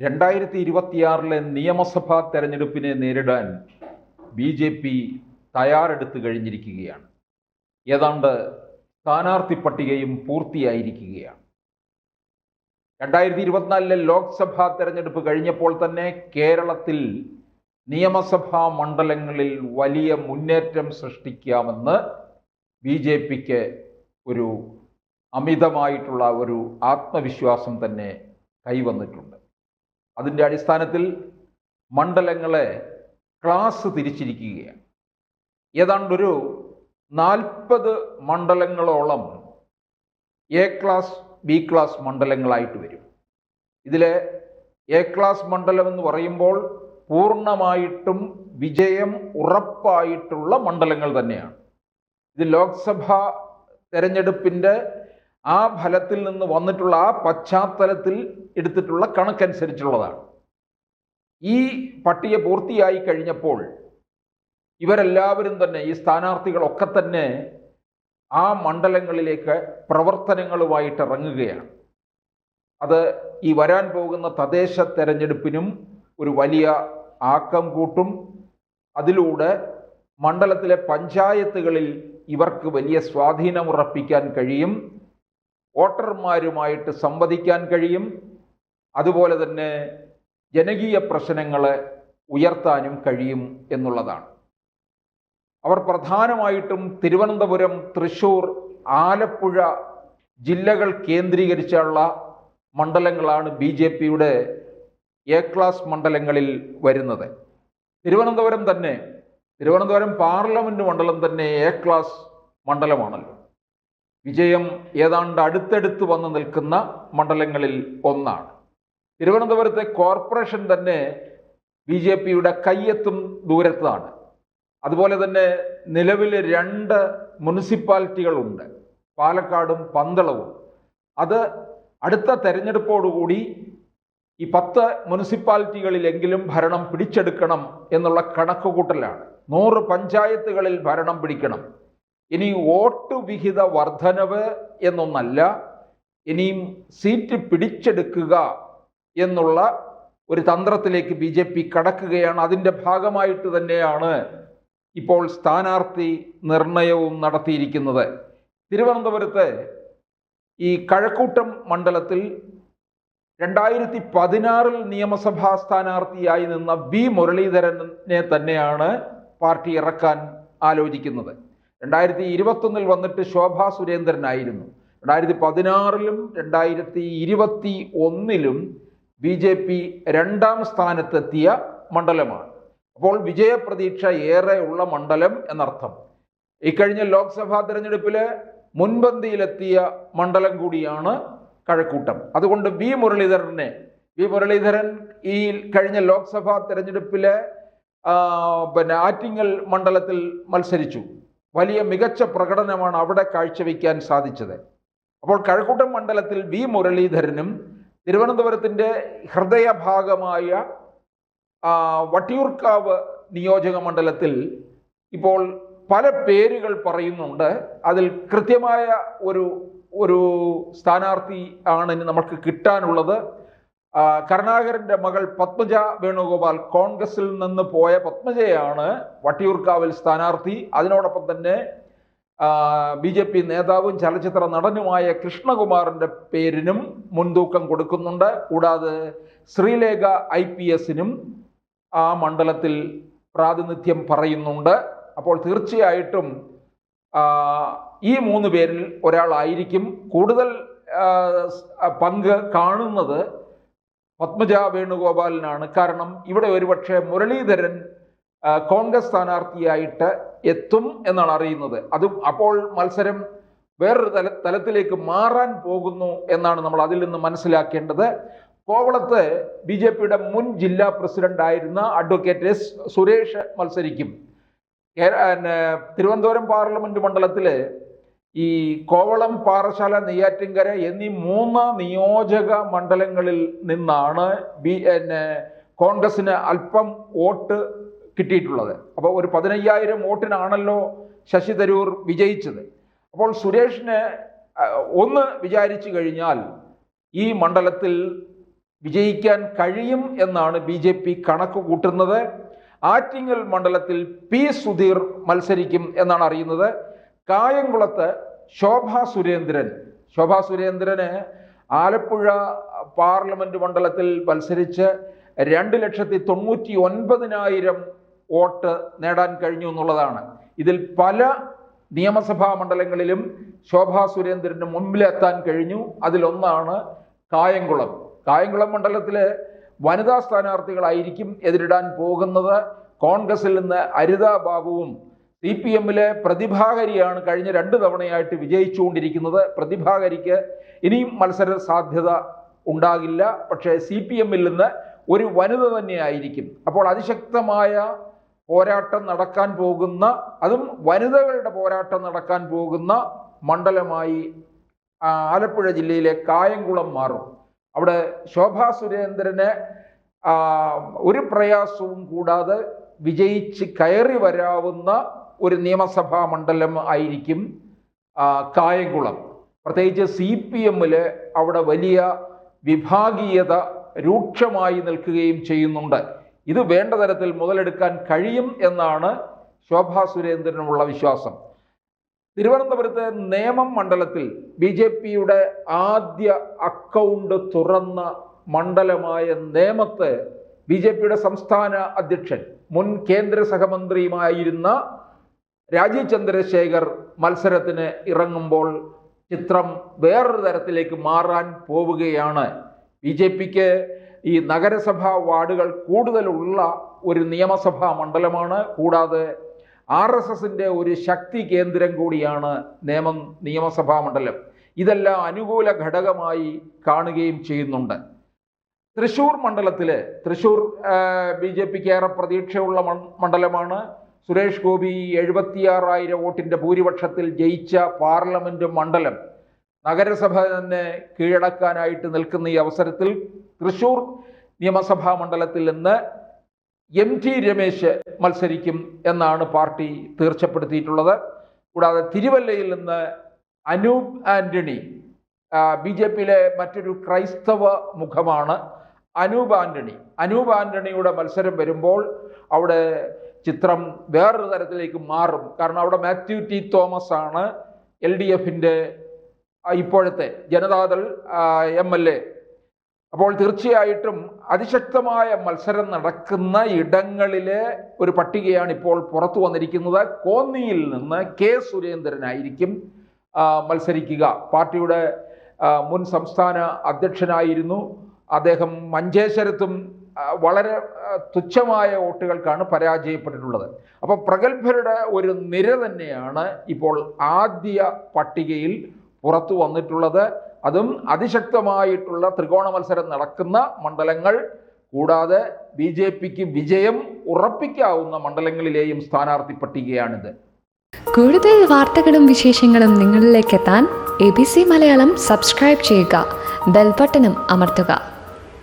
2026 നിയമസഭാ തെരഞ്ഞെടുപ്പിനെ നേരിടാൻ BJP തയ്യാറെടുത്ത് കഴിഞ്ഞിരിക്കുകയാണ്. ഏതാണ്ട് സ്ഥാനാർത്ഥി പട്ടികയും പൂർത്തിയായിരിക്കുകയാണ്. 2024 ലോക്സഭാ തെരഞ്ഞെടുപ്പ് കഴിഞ്ഞപ്പോൾ തന്നെ കേരളത്തിൽ നിയമസഭാ മണ്ഡലങ്ങളിൽ വലിയ മുന്നേറ്റം സൃഷ്ടിക്കാമെന്ന് BJPക്ക് ഒരു അമിതമായിട്ടുള്ള ഒരു ആത്മവിശ്വാസം തന്നെ കൈവന്നിട്ടുണ്ട്. അതിൻ്റെ അടിസ്ഥാനത്തിൽ മണ്ഡലങ്ങളെ ക്ലാസ് തിരിച്ചിരിക്കുകയാണ്. ഏതാണ്ടൊരു 40 മണ്ഡലങ്ങളോളം എ ക്ലാസ് ബി ക്ലാസ് മണ്ഡലങ്ങളായിട്ട് വരും. ഇതിലെ എ ക്ലാസ് മണ്ഡലം എന്ന് പറയുമ്പോൾ പൂർണ്ണമായിട്ടും വിജയം ഉറപ്പായിട്ടുള്ള മണ്ഡലങ്ങൾ തന്നെയാണ്. ഇത് ലോക്സഭാ തെരഞ്ഞെടുപ്പിൻ്റെ ആ ഫലത്തിൽ നിന്ന് വന്നിട്ടുള്ള ആ പശ്ചാത്തലത്തിൽ എടുത്തിട്ടുള്ള കണക്കനുസരിച്ചുള്ളതാണ്. ഈ പട്ടിക പൂർത്തിയായി കഴിഞ്ഞപ്പോൾ ഇവരെല്ലാവരും തന്നെ, ഈ സ്ഥാനാർത്ഥികളൊക്കെ തന്നെ ആ മണ്ഡലങ്ങളിലേക്ക് പ്രവർത്തനങ്ങളുമായിട്ട് ഇറങ്ങുകയാണ്. അത് ഈ വരാൻ പോകുന്ന തദ്ദേശ തെരഞ്ഞെടുപ്പിനും ഒരു വലിയ ആക്കം കൂട്ടും. അതിലൂടെ മണ്ഡലത്തിലെ പഞ്ചായത്തുകളിൽ ഇവർക്ക് വലിയ സ്വാധീനമുറപ്പിക്കാൻ കഴിയും, വോട്ടർമാരുമായിട്ട് സംവദിക്കാൻ കഴിയും, അതുപോലെ തന്നെ ജനകീയ പ്രശ്നങ്ങളെ ഉയർത്താനും കഴിയും എന്നുള്ളതാണ്. അവർ പ്രധാനമായിട്ടും തിരുവനന്തപുരം, തൃശ്ശൂർ, ആലപ്പുഴ ജില്ലകൾ കേന്ദ്രീകരിച്ചുള്ള മണ്ഡലങ്ങളാണ് BJPയുടെ എ ക്ലാസ് മണ്ഡലങ്ങളിൽ വരുന്നത്. തിരുവനന്തപുരം പാർലമെൻറ്റ് മണ്ഡലം തന്നെ എ ക്ലാസ് മണ്ഡലമാണല്ലോ. വിജയം ഏതാണ്ട് അടുത്തടുത്ത് വന്ന് നിൽക്കുന്ന മണ്ഡലങ്ങളിൽ ഒന്നാണ്. തിരുവനന്തപുരത്തെ കോർപ്പറേഷൻ തന്നെ BJPയുടെ കയ്യെത്തും ദൂരത്താണ്. അതുപോലെ തന്നെ നിലവിൽ 2 മുനിസിപ്പാലിറ്റികളുണ്ട്, പാലക്കാടും പന്തളവും. അത് അടുത്ത തെരഞ്ഞെടുപ്പോടുകൂടി ഈ 10 മുനിസിപ്പാലിറ്റികളിലെങ്കിലും ഭരണം പിടിച്ചെടുക്കണം എന്നുള്ള കണക്കുകൂട്ടലാണ്. 100 പഞ്ചായത്തുകളിൽ ഭരണം പിടിക്കണം. ഇനി വോട്ട് വിഹിത വർധനവ് എന്നൊന്നല്ല, ഇനിയും സീറ്റ് പിടിച്ചെടുക്കുക എന്നുള്ള ഒരു തന്ത്രത്തിലേക്ക് BJP കടക്കുകയാണ്. അതിൻ്റെ ഭാഗമായിട്ട് തന്നെയാണ് ഇപ്പോൾ സ്ഥാനാർത്ഥി നിർണയവും നടത്തിയിരിക്കുന്നത്. തിരുവനന്തപുരത്ത് ഈ കഴക്കൂട്ടം മണ്ഡലത്തിൽ 2016 നിയമസഭാ സ്ഥാനാർത്ഥിയായി നിന്ന V മുരളീധരനെ തന്നെയാണ് പാർട്ടി ഇറക്കാൻ ആലോചിക്കുന്നത്. 2021 വന്നിട്ട് ശോഭാ സുരേന്ദ്രനായിരുന്നു. 2016 2021 BJP 2ാം സ്ഥാനത്തെത്തിയ മണ്ഡലമാണ്. അപ്പോൾ വിജയപ്രതീക്ഷ ഏറെ ഉള്ള മണ്ഡലം എന്നർത്ഥം. ഇക്കഴിഞ്ഞ ലോക്സഭാ തെരഞ്ഞെടുപ്പില് മുൻപന്തിയിലെത്തിയ മണ്ഡലം കൂടിയാണ് കഴക്കൂട്ടം. അതുകൊണ്ട് V മുരളീധരൻ ഈ കഴിഞ്ഞ ലോക്സഭാ തെരഞ്ഞെടുപ്പിലെ ആറ്റിങ്ങൽ മണ്ഡലത്തിൽ മത്സരിച്ചു. വലിയ മികച്ച പ്രകടനമാണ് അവിടെ കാഴ്ചവെക്കാൻ സാധിച്ചത്. അപ്പോൾ കഴക്കൂട്ടം മണ്ഡലത്തിൽ V മുരളീധരനും തിരുവനന്തപുരത്തിൻ്റെ ഹൃദയഭാഗമായ വട്ടിയൂർക്കാവ് നിയോജക മണ്ഡലത്തിൽ ഇപ്പോൾ പല പേരുകൾ പറയുന്നുണ്ട്. അതിൽ കൃത്യമായ ഒരു സ്ഥാനാർത്ഥി ആണ് ഇനി നമുക്ക് കിട്ടാനുള്ളത്. കരുണാകരൻ്റെ മകൾ പത്മജ വേണുഗോപാൽ, കോൺഗ്രസിൽ നിന്ന് പോയ പത്മജയാണ് വട്ടിയൂർക്കാവിൽ സ്ഥാനാർത്ഥി. അതിനോടൊപ്പം തന്നെ BJP നേതാവും ചലച്ചിത്ര നടനുമായ കൃഷ്ണകുമാറിൻ്റെ പേരിനും മുൻതൂക്കം കൊടുക്കുന്നുണ്ട്. കൂടാതെ ശ്രീലേഖ IPSനും ആ മണ്ഡലത്തിൽ പ്രാതിനിധ്യം പറയുന്നുണ്ട്. അപ്പോൾ തീർച്ചയായിട്ടും ഈ 3 പേരിൽ ഒരാളായിരിക്കും. കൂടുതൽ പങ്ക് കാണുന്നത് പത്മജ വേണുഗോപാലിനാണ്. കാരണം ഇവിടെ ഒരുപക്ഷെ മുരളീധരൻ കോൺഗ്രസ് സ്ഥാനാർത്ഥിയായിട്ട് എത്തും എന്നാണ് അറിയുന്നത്. അപ്പോൾ മത്സരം വേറൊരു തലത്തിലേക്ക് മാറാൻ പോകുന്നു എന്നാണ് നമ്മൾ അതിൽ നിന്ന് മനസ്സിലാക്കേണ്ടത്. കോവളത്ത് BJPയുടെ മുൻ ജില്ലാ പ്രസിഡന്റ് ആയിരുന്ന അഡ്വക്കേറ്റ് S സുരേഷ് മത്സരിക്കും. തിരുവനന്തപുരം പാർലമെന്റ് മണ്ഡലത്തിൽ ഈ കോവളം, പാറശാല, നെയ്യാറ്റിൻകര എന്നീ 3 നിയോജക മണ്ഡലങ്ങളിൽ നിന്നാണ് കോൺഗ്രസിന് അല്പം വോട്ട് കിട്ടിയിട്ടുള്ളത്. അപ്പോൾ ഒരു 15,000 വോട്ടിനാണല്ലോ ശശി തരൂർ വിജയിച്ചത്. അപ്പോൾ സുരേഷിന് ഒന്ന് വിചാരിച്ചു കഴിഞ്ഞാൽ ഈ മണ്ഡലത്തിൽ വിജയിക്കാൻ കഴിയും എന്നാണ് BJP കണക്ക് കൂട്ടുന്നത്. ആറ്റിങ്ങൽ മണ്ഡലത്തിൽ P. സുധീർ മത്സരിക്കും എന്നാണ് അറിയുന്നത്. കായംകുളത്ത് ശോഭാ സുരേന്ദ്രന് ആലപ്പുഴ പാർലമെന്റ് മണ്ഡലത്തിൽ മത്സരിച്ച് 2,99,000 വോട്ട് നേടാൻ കഴിഞ്ഞു എന്നുള്ളതാണ്. ഇതിൽ പല നിയമസഭാ മണ്ഡലങ്ങളിലും ശോഭാ സുരേന്ദ്രന് മുമ്പിലെത്താൻ കഴിഞ്ഞു. അതിലൊന്നാണ് കായംകുളം മണ്ഡലത്തിലെ വനിതാ സ്ഥാനാർത്ഥികളായിരിക്കും എതിരിടാൻ പോകുന്നത്. കോൺഗ്രസിൽ നിന്ന് അരിത ബാബുവും CPM-ലെ പ്രതിഭാകരിയാണ് കഴിഞ്ഞ 2 തവണയായിട്ട് വിജയിച്ചുകൊണ്ടിരിക്കുന്നത്. പ്രതിഭാകരിക്ക് ഇനിയും മത്സര സാധ്യത ഉണ്ടാകില്ല. പക്ഷേ CPM-ൽ നിന്ന് ഒരു വനിത തന്നെയായിരിക്കും. അപ്പോൾ അതിശക്തമായ പോരാട്ടം നടക്കാൻ പോകുന്ന, അതും വനിതകളുടെ പോരാട്ടം നടക്കാൻ പോകുന്ന മണ്ഡലമായി ആലപ്പുഴ ജില്ലയിലെ കായംകുളം മാറും. അവിടെ ശോഭാ സുരേന്ദ്രന് ഒരു പ്രയാസവും കൂടാതെ വിജയിച്ച് കയറി വരാവുന്ന ഒരു നിയമസഭാ മണ്ഡലം ആയിരിക്കും കായംകുളം. പ്രത്യേകിച്ച് CPM-ൽ അവിടെ വലിയ വിഭാഗീയത രൂക്ഷമായി നിൽക്കുകയും ചെയ്യുന്നുണ്ട്. ഇത് വേണ്ട തരത്തിൽ മുതലെടുക്കാൻ കഴിയും എന്നാണ് ശോഭാ സുരേന്ദ്രനുള്ള വിശ്വാസം. തിരുവനന്തപുരത്തെ നേമം മണ്ഡലത്തിൽ BJP-യുടെ ആദ്യ അക്കൗണ്ട് തുറന്ന മണ്ഡലമായ നേമത്ത് BJP-യുടെ സംസ്ഥാന അധ്യക്ഷൻ മുൻ കേന്ദ്ര സഹമന്ത്രിയുമായിരുന്ന രാജീവ് ചന്ദ്രശേഖർ മത്സരത്തിന് ഇറങ്ങുമ്പോൾ ചിത്രം വേറൊരു തരത്തിലേക്ക് മാറാൻ പോവുകയാണ്. BJP-ക്ക് ഈ നഗരസഭാ വാർഡുകൾ കൂടുതലുള്ള ഒരു നിയമസഭാ മണ്ഡലമാണ്. കൂടാതെ RSSന്റെ ഒരു ശക്തി കേന്ദ്രം കൂടിയാണ് നേമം നിയമസഭാ മണ്ഡലം. ഇതെല്ലാം അനുകൂല ഘടകമായി കാണുകയും ചെയ്യുന്നുണ്ട്. തൃശ്ശൂർ മണ്ഡലത്തിൽ BJP-ക്ക് ഏറെ പ്രതീക്ഷയുള്ള മണ്ഡലമാണ്. സുരേഷ് ഗോപി 76,000 വോട്ടിൻ്റെ ഭൂരിപക്ഷത്തിൽ ജയിച്ച പാർലമെന്റ് മണ്ഡലം നഗരസഭ തന്നെ കീഴടക്കാനായിട്ട് നിൽക്കുന്ന ഈ അവസരത്തിൽ തൃശ്ശൂർ നിയമസഭാ മണ്ഡലത്തിൽ നിന്ന് MT രമേശ് മത്സരിക്കും എന്നാണ് പാർട്ടി തീർച്ചപ്പെടുത്തിയിട്ടുള്ളത്. കൂടാതെ തിരുവല്ലയിൽ നിന്ന് അനൂപ് ആന്റണി, BJP-യിലെ മറ്റൊരു ക്രൈസ്തവ മുഖമാണ് അനൂപ് ആന്റണിയുടെ മത്സരം വരുമ്പോൾ അവിടെ ചിത്രം വേറൊരു തരത്തിലേക്ക് മാറും. കാരണം അവിടെ മാത്യു ടി തോമസ് ആണ് LDFന്റെ ഇപ്പോഴത്തെ ജനതാദൾ MLA. അപ്പോൾ തീർച്ചയായിട്ടും അതിശക്തമായ മത്സരം നടക്കുന്ന ഇടങ്ങളിലെ ഒരു പട്ടികയാണ് ഇപ്പോൾ പുറത്തു വന്നിരിക്കുന്നത്. കോന്നിയിൽ നിന്ന് K. സുരേന്ദ്രനായിരിക്കും മത്സരിക്കുക. പാർട്ടിയുടെ മുൻ സംസ്ഥാന അധ്യക്ഷനായിരുന്നു അദ്ദേഹം. മഞ്ചേശ്വരത്തും വളരെ തുച്ഛമായ വോട്ടുകൾക്കാണ് പരാജയപ്പെട്ടിട്ടുള്ളത്. അപ്പോൾ പ്രഗത്ഭരുടെ ഒരു നിര തന്നെയാണ് ഇപ്പോൾ ആദ്യ പട്ടികയിൽ പുറത്തു വന്നിട്ടുള്ളത്. അതും അതിശക്തമായിട്ടുള്ള ത്രികോണ മത്സരം നടക്കുന്ന മണ്ഡലങ്ങൾ കൂടാതെ BJP-ക്ക് വിജയം ഉറപ്പിക്കാവുന്ന മണ്ഡലങ്ങളിലെയും സ്ഥാനാർത്ഥി പട്ടികയാണിത്. കൂടുതൽ വാർത്തകളും വിശേഷങ്ങളും നിങ്ങളിലേക്ക് എത്താൻ ABC മലയാളം സബ്സ്ക്രൈബ് ചെയ്യുക, ബെൽ ബട്ടണും അമർത്തുക.